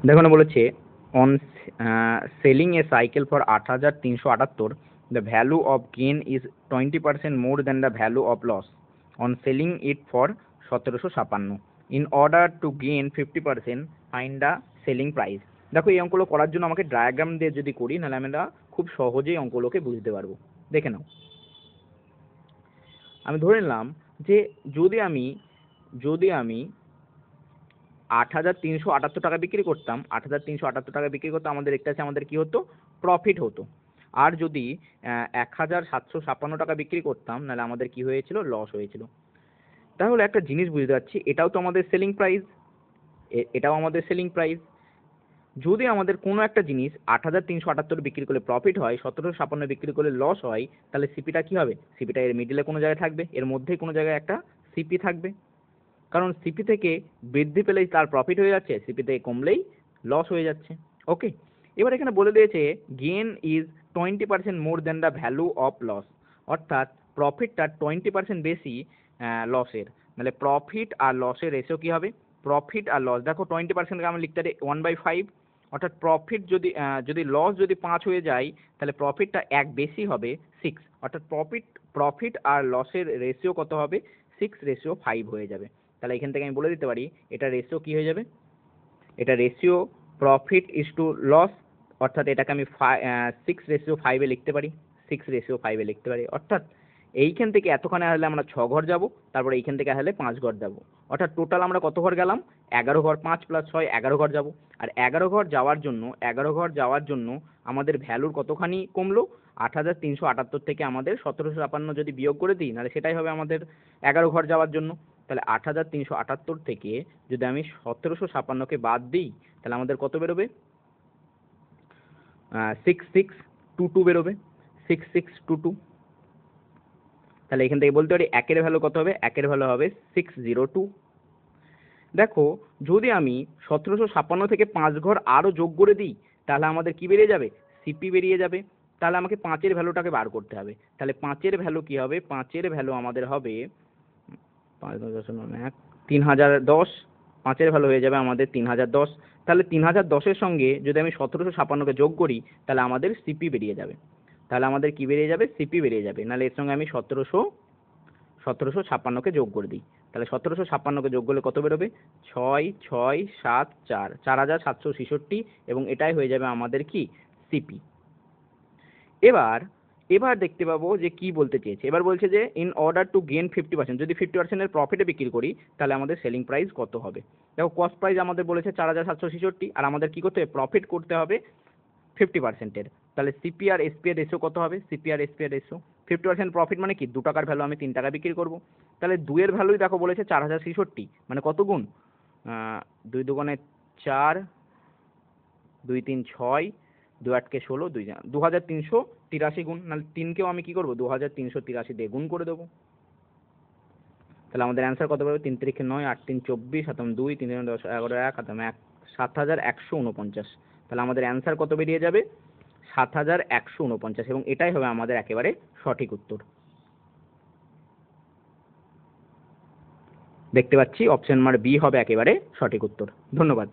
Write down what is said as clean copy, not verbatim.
দেখো না বলেছে on selling a cycle for 8,378, the value of gain is 20% more than the value of loss on selling it for 1756। In order to gain 50% find the selling price. দেখো এই অঙ্কগুলো করার জন্য আমাকে diagram দিয়ে যদি করি, নাহলে আমরা খুব সহজেই অঙ্কগুলোকে বুঝতে পারবো। দেখে নাও, আমি ধরে নিলাম যে যদি আমি 8,378 টাকা বিক্রি করতাম, 8,378 টাকা বিক্রি করতে আমাদের একটা আছে, আমাদের কি হতো, প্রফিট হতো। আর যদি 1,756 টাকা বিক্রি করতাম, নাহলে আমাদের কি হয়েছিল, লস হয়েছিল। তাহলে একটা জিনিস বুঝতে পারছি, এটাও তো আমাদের সেলিং প্রাইস, এটাও আমাদের সেলিং প্রাইস। যদি আমাদের কোনো একটা জিনিস 8,378 বিক্রি করলে প্রফিট হয়, 1,756 বিক্রি করলে লস হয়, তাহলে সিপিটা কি হবে, সিপিটা এর মিডিলে কোনো জায়গায় থাকবে, এর মধ্যেই কোনো জায়গায় একটা সিপি থাকবে। কারণ সিপি থেকে বৃদ্ধি পেলেই তার প্রফিট হয়ে যাচ্ছে, সিপি থেকে কমলেই লস হয়ে যাচ্ছে। ওকে, এবার এখানে বলে দিয়েছে gain is 20% more than the value of loss, অর্থাৎ প্রফিটটা 20% বেশি লসের। মানে প্রফিট আর লসের রেশিও কি হবে, প্রফিট আর লস, দেখো 20%কে আমি লিখতে পারি 1/5, অর্থাৎ প্রফিট যদি লস যদি 5 হয়ে যায়, তাহলে প্রফিটটা 1 বেশি হবে 6, অর্থাৎ প্রফিট আর লসের রেশিও কত হবে, 6:5 হয়ে যাবে। তাহলে এখান থেকে আমি বলে দিতে পারি এটা রেশিও কি হয়ে যাবে, এটা ratio profit is to loss, অর্থাৎ এটাকে আমি 6:5 লিখতে পারি, 6:5 লিখতে পারি। অর্থাৎ এইখান থেকে এতখানে আসলে আমরা 6 ঘর যাব, তারপরে এইখান থেকে আসলে 5 ঘর যাব, অর্থাৎ টোটাল আমরা কত ঘর গেলাম, 11 ঘর, 5 + 6 11 ঘর যাব। আর 11 ঘর যাওয়ার জন্য আমাদের ভ্যালুর কতখানি কমলো, 8,378 থেকে আমাদের 1756 যদি বিয়োগ করে দিই, নাহলে সেটাই হবে আমাদের 11 ঘর যাওয়ার জন্য। তাহলে 8,378 থেকে যদি আমি 1756কে বাদ দিই, তাহলে আমাদের কত বেরোবে, 6622 বেরোবে, 6622। তাহলে এখান থেকে বলতে পারি একের ভ্যালু কত হবে, একের ভ্যালু হবে 602। দেখো যদি আমি 1756 থেকে 5 ঘর আরো যোগ করে দিই, তাহলে আমাদের কি বেরিয়ে যাবে, সিপি বেরিয়ে যাবে। তাহলে আমাকে 5-এর ভ্যালুটাকে বার করতে হবে। তাহলে 5-এর ভ্যালু কি হবে, 5-এর ভ্যালু আমাদের হবে 3010, 5-এর ভ্যালু হয়ে যাবে আমাদের 3010। তাহলে 3010-এর সঙ্গে যদি আমি 1756কে যোগ করি, তাহলে আমাদের সিপি বেরিয়ে যাবে। তাহলে আমাদের কি বেরিয়ে যাবে, সিপি বেরিয়ে যাবে। নাহলে এর সঙ্গে আমি 1756কে যোগ করে দিই, তাহলে 1756কে যোগ করলে কত বেরোবে, 6,6,7,4, 4,766, এবং এটাই হয়ে যাবে আমাদের কি, সিপি। এবার দেখতে পাবো যে কি বলতে চেয়েছে। এবার বলছে যে ইন অর্ডার টু গেন 50%, যদি 50% প্রফিটে বিক্রি করি, তাহলে আমাদের সেলিং প্রাইস কত হবে। দেখো কস্ট প্রাইস আমাদের বলেছে 4,766, আর আমাদের কি করতে হবে, প্রফিট করতে হবে 50%-এর। তাহলে সিপি আর এসপি এর রেশিও কত হবে, সিপি আর এসপি এর রেশিও, 50% প্রফিট মানে কি 2 টাকার ভ্যালু আমি 3 টাকা বিক্রি করব। তাহলে 2 এর ভ্যালুই দেখো বলেছে 4,066, মানে কত গুণ, 2 দুগুণে 4, 2 3 6, 2 8 16, 2,383 গুণ, নাহলে 3কেও আমি কি করব, 2,383 দিয়ে গুণ করে দেবো। তাহলে আমাদের অ্যান্সার কত পাবে, 3 3 9, 8 3 24, 7 2, 3 10 11 1, 1 7,149। তাহলে আমাদের অ্যান্সার কত বেরিয়ে যাবে, 7,149, এবং এটাই হবে আমাদের একেবারে সঠিক উত্তর। দেখতে পাচ্ছি অপশন নাম্বার বি হবে একেবারে সঠিক উত্তর। ধন্যবাদ।